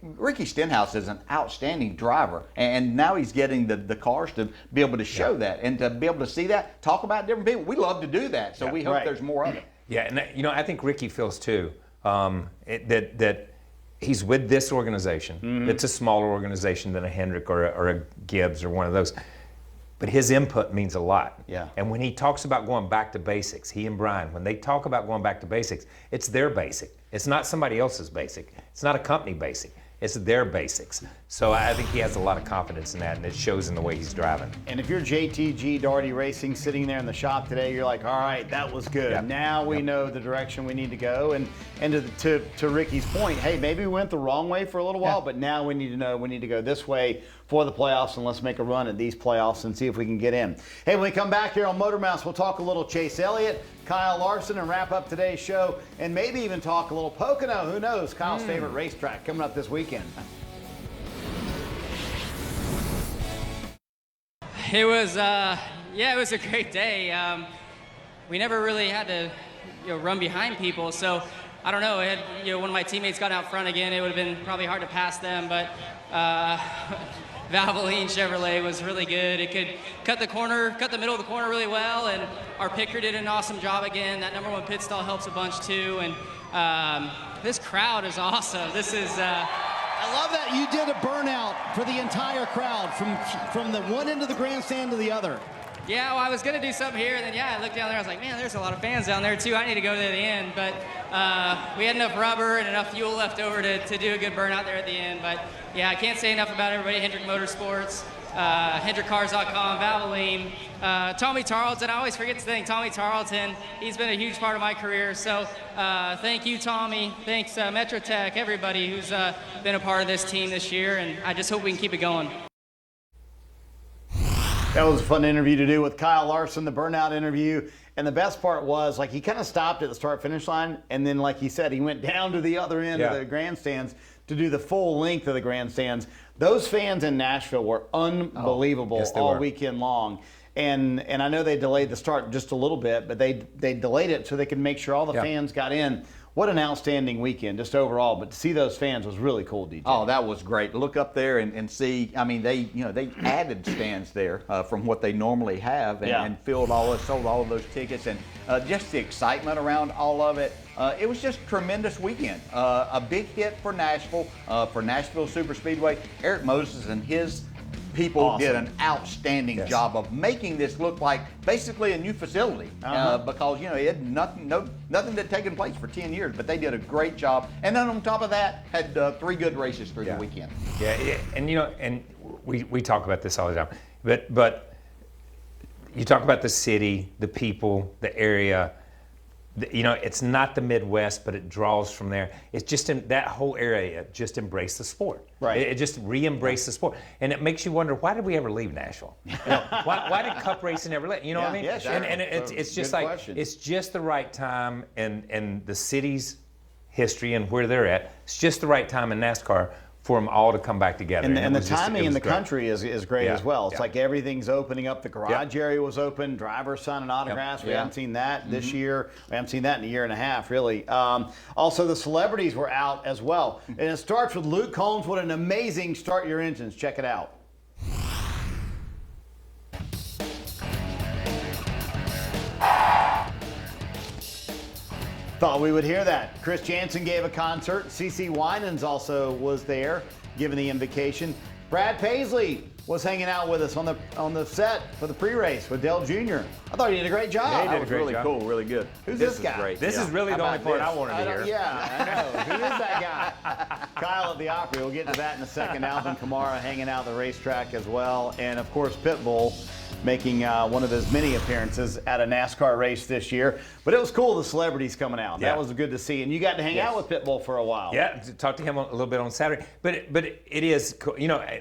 Ricky Stenhouse is an outstanding driver, and now he's getting the cars to be able to show that and to be able to see that, talk about different people. We love to do that, so we hope there's more of it. Yeah, and I think Ricky feels too that he's with this organization. Mm-hmm. It's a smaller organization than a Hendrick or a Gibbs or one of those. But his input means a lot. Yeah. And when he talks about going back to basics, he and Brian, when they talk about going back to basics, it's their basic. It's not somebody else's basic. It's not a company basic. It's their basics. So I think he has a lot of confidence in that, and it shows in the way he's driving. And if you're JTG Daugherty Racing sitting there in the shop today, you're like, all right, that was good. Yep. Now we know the direction we need to go. And to Ricky's point, hey, maybe we went the wrong way for a little while, but now we need to know we need to go this way for the playoffs, and let's make a run at these playoffs and see if we can get in. Hey, when we come back here on Motormouths, we'll talk a little Chase Elliott, Kyle Larson, and wrap up today's show, and maybe even talk a little Pocono. Who knows? Kyle's favorite racetrack coming up this weekend. It was a great day. We never really had to run behind people, so I don't know. It had, when my teammates got out front again, it would have been probably hard to pass them, but Valvoline Chevrolet was really good. It could cut the middle of the corner really well, and our picker did an awesome job again. That number 1 pit stall helps a bunch too, and this crowd is awesome. This is. I love that you did a burnout for the entire crowd from the one end of the grandstand to the other. Yeah, well, I was going to do something here, and then, I looked down there. I was like, man, there's a lot of fans down there, too. I need to go to the end. But we had enough rubber and enough fuel left over to do a good burnout there at the end. But, yeah, I can't say enough about everybody. Hendrick Motorsports, HendrickCars.com, Valvoline, Tommy Tarleton. I always forget to thank Tommy Tarleton. He's been a huge part of my career. So thank you, Tommy. Thanks, Metro Tech, everybody who's been a part of this team this year. And I just hope we can keep it going. That was a fun interview to do with Kyle Larson, the burnout interview. And the best part was, he kind of stopped at the start-finish line, and then, like he said, he went down to the other end of the grandstands to do the full length of the grandstands. Those fans in Nashville were unbelievable all weekend long. And I know they delayed the start just a little bit, but they delayed it so they could make sure all the fans got in. what an outstanding weekend just overall. But to see those fans was really cool, DJ. Oh, that was great. Look up there and see. I mean, they added stands there from what they normally have, and sold all of those tickets, and just the excitement around all of it. It was just a tremendous weekend. A big hit for Nashville, for Nashville Super Speedway. Eric Moses and his people did an outstanding job of making this look like basically a new facility, because it had nothing had taken place for 10 years, but they did a great job. And then on top of that, had 3 good races through the weekend. Yeah, and and we talk about this all the time, but you talk about the city, the people, the area. It's not the Midwest, but it draws from there. It's just that whole area just embraced the sport. Right. It just re-embraced the sport. And it makes you wonder, why did we ever leave Nashville? Why did Cup racing ever leave? You know what I mean? Yeah, sure. And it's just like, question. It's just the right time in the city's history and where they're at. It's just the right time in NASCAR for them all to come back together. And the timing in the country is great as well. It's like everything's opening up. The garage area was open. Drivers signing autographs. We haven't seen that this year. We haven't seen that in a year and a half, really. Also, the celebrities were out as well. And it starts with Luke Combs. What an amazing Start Your Engines. Check it out. Thought we would hear that. Chris Jansen gave a concert. CeCe Winans also was there, giving the invocation. Brad Paisley was hanging out with us on the set for the pre-race with Dale Jr. I thought he did a great job. Yeah, he did a great job. Cool, really good. Who's this guy? Great. This is really the only part I wanted to hear. Yeah, I know. Who is that guy? Kyle at the Opry. We'll get to that in a second. Alvin Kamara hanging out at the racetrack as well. And, of course, Pitbull making one of his many appearances at a NASCAR race this year. But it was cool, the celebrities coming out. That was good to see. And you got to hang out with Pitbull for a while. Yeah, talk to him a little bit on Saturday. But it is cool.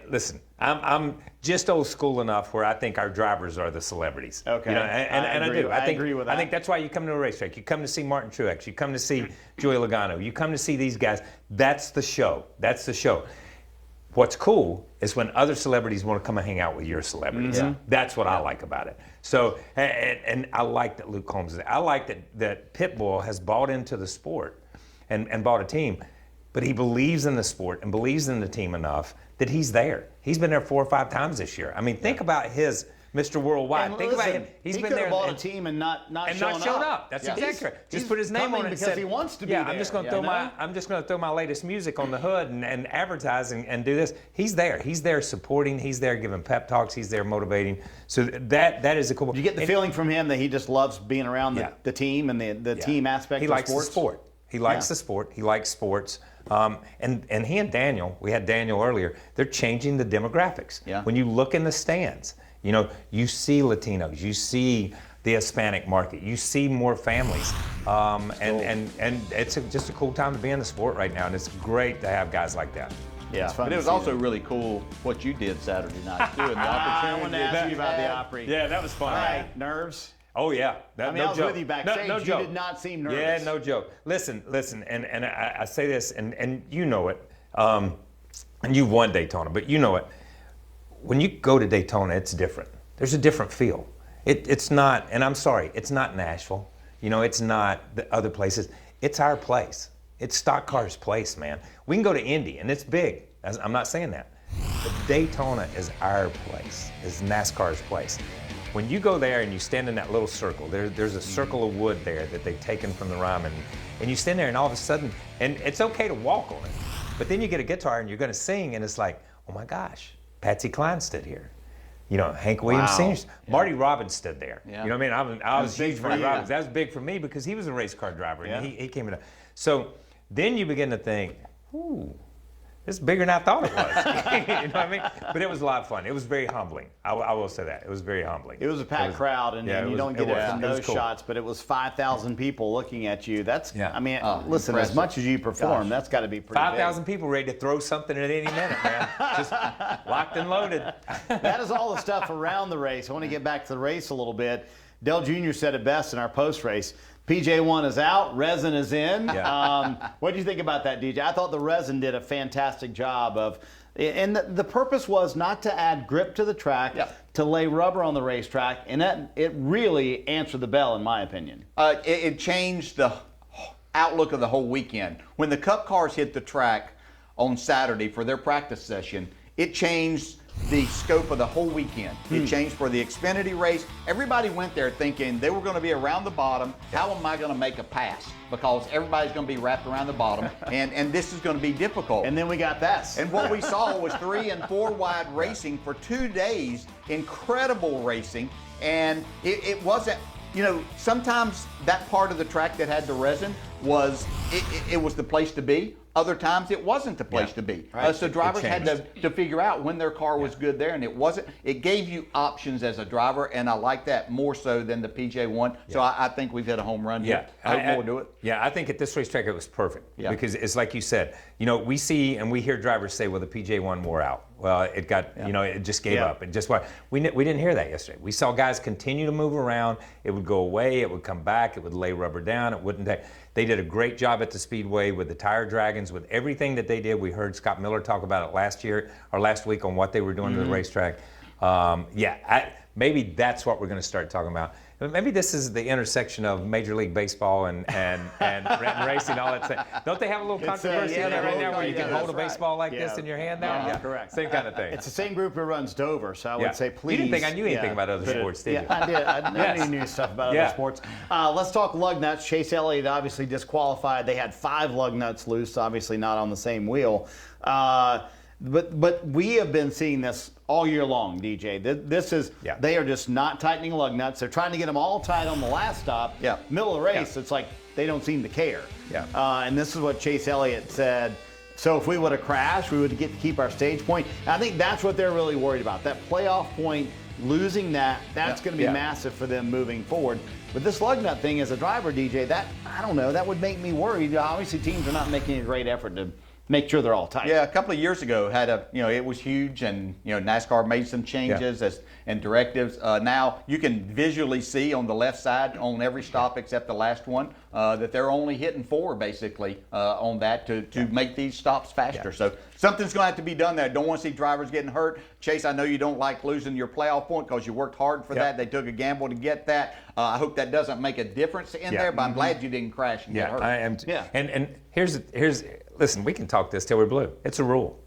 Listen, I'm just old school enough where I think our drivers are the celebrities. Okay. And I do. I agree with that. I think that's why you come to a racetrack. You come to see Martin Truex. You come to see Joey Logano. You come to see these guys. That's the show. That's the show. What's cool is when other celebrities want to come and hang out with your celebrities. That's what I like about it. So, and I like that Luke Combs is there. I like that Pitbull has bought into the sport and bought a team, but he believes in the sport and believes in the team enough that he's there. He's been there 4 or 5 times this year. I mean, think about his Mr. Worldwide. Think about him. He's been there. He bought a team and not showed up. That's exactly right. Just put his name on it because he wants to be there. I'm just going to throw my latest music on the hood and advertise and do this. He's there. He's there supporting. He's there giving pep talks. He's there motivating. So that is a cool. You get the feeling from him that he just loves being around the team and the team aspect. He likes the sport. He likes the sport. He likes sports. And he and Daniel, we had Daniel earlier, they're changing the demographics. Yeah. When you look in the stands, you see Latinos, you see the Hispanic market, you see more families. And it's just a cool time to be in the sport right now, and it's great to have guys like that. Yeah, but it was also really cool what you did Saturday night, too, and the opportunity. I wanted to ask you about the Opry. Yeah, that was fun. All right, nerves? Oh, yeah. I was with you backstage. No joke. You did not seem nervous. Yeah, no joke. Listen, and I say this, and you know it, and you've won Daytona, but you know it. When you go to Daytona, it's different. There's a different feel. It's not, and I'm sorry, it's not Nashville. It's not the other places. It's our place. It's Stock Car's place, man. We can go to Indy, and it's big. I'm not saying that. But Daytona is our place, is NASCAR's place. When you go there and you stand in that little circle, there's a circle of wood there that they've taken from the Ryman, and you stand there and all of a sudden, and it's okay to walk on it, but then you get a guitar and you're going to sing, and it's like, oh my gosh, Patsy Cline stood here. Hank Williams Sr. Marty Robbins stood there. Yeah. You know what I mean? I was huge for Marty Robbins. That was big for me because he was a race car driver, and he came in. So then you begin to think, ooh, this is bigger than I thought it was. You know what I mean? But it was a lot of fun. It was very humbling. I will say that. It was very humbling. It was a packed crowd, and you don't get it from those shots, but it was 5,000 people looking at you. That's, I mean, listen, as much as you perform, that's got to be pretty 5,000 people ready to throw something at any minute, man. Just locked and loaded. That is all the stuff around the race. I want to get back to the race a little bit. Dale Jr. said it best in our post-race. PJ1 is out, Resin is in. Yeah. What do you think about that, DJ? I thought the Resin did a fantastic job of, and the purpose was not to add grip to the track, to lay rubber on the racetrack, and it really answered the bell, in my opinion. It changed the outlook of the whole weekend. When the Cup cars hit the track on Saturday for their practice session, it changed the scope of the whole weekend. It changed for the Xfinity race. Everybody went there thinking they were going to be around the bottom. How am I going to make a pass? Because everybody's going to be wrapped around the bottom, and this is going to be difficult. And then we got this. And what we saw was 3 and 4 wide racing for 2 days, incredible racing, and it wasn't, you know, sometimes that part of the track that had the resin was, it was the place to be. Other times it wasn't the place to be. Right. So drivers had to figure out when their car was good there, and it wasn't. It gave you options as a driver, and I like that more so than the PJ1. So I think we've hit a home run here. I hope we'll do it. Yeah, I think at this racetrack it was perfect. Yeah. Because it's like you said, you know, we see and we hear drivers say, well, the PJ1 wore out. Well, it got, you know, it just gave up. It just what we didn't hear that yesterday. We saw guys continue to move around. It would go away. It would come back. It would lay rubber down. It wouldn't take. They did a great job at the Speedway with the tire dragons, with everything that they did. We heard Scott Miller talk about it last week on what they were doing to the racetrack. Maybe that's what we're going to start talking about. Maybe this is the intersection of Major League Baseball and racing, all that stuff. Don't they have a little controversy in there right now where you can hold a baseball like this in your hand now? Yeah, correct. Same kind of thing. It's the same group who runs Dover, so I would say please. You didn't think I knew anything about other sports, did you? Yeah, I did. I knew stuff about other sports. Let's talk lug nuts. Chase Elliott obviously disqualified. They had 5 lug nuts loose, obviously not on the same wheel. But we have been seeing this all year long, DJ. This is they are just not tightening lug nuts. They're trying to get them all tight on the last stop. Middle of the race, it's like they don't seem to care. And this is what Chase Elliott said. So if we would have crashed, we would get to keep our stage point. And I think that's what they're really worried about. That playoff point, losing that's going to be massive for them moving forward. But this lug nut thing as a driver, DJ, that I don't know, that would make me worried. Obviously, teams are not making a great effort to make sure they're all tight. Yeah, a couple of years ago it was huge, and NASCAR made some changes and directives. Now you can visually see on the left side on every stop except the last one that they're only hitting 4 basically on that to make these stops faster. So something's going to have to be done there. Don't want to see drivers getting hurt. Chase, I know you don't like losing your playoff point because you worked hard for that. They took a gamble to get that. I hope that doesn't make a difference in there, but I'm glad you didn't crash and get hurt. I am. And here's. Listen, we can talk this till we're blue. It's a rule.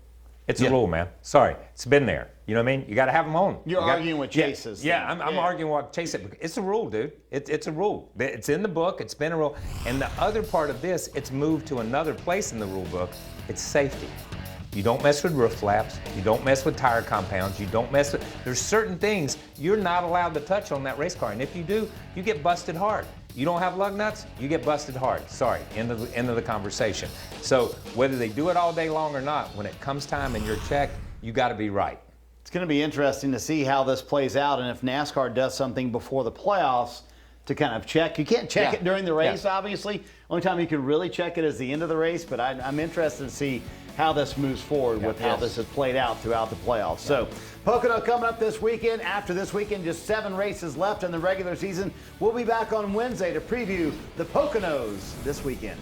It's a rule, man. Sorry, it's been there. You know what I mean? You got to have them on. You're arguing with Chase's. I'm arguing with Chase. It's a rule, dude. It's a rule. It's in the book. It's been a rule. And the other part of this, it's moved to another place in the rule book. It's safety. You don't mess with roof flaps. You don't mess with tire compounds. You don't mess with. There's certain things you're not allowed to touch on that race car, and if you do, you get busted hard. You don't have lug nuts, you get busted hard. Sorry, end of the conversation. So whether they do it all day long or not, when it comes time and you're checked, you got to be right. It's going to be interesting to see how this plays out, and if NASCAR does something before the playoffs to kind of check. You can't check it during the race, obviously. Only time you can really check it is the end of the race, but I'm interested to see how this moves forward with how this has played out throughout the playoffs. So Pocono coming up this weekend. After this weekend, just 7 races left in the regular season. We'll be back on Wednesday to preview the Poconos this weekend.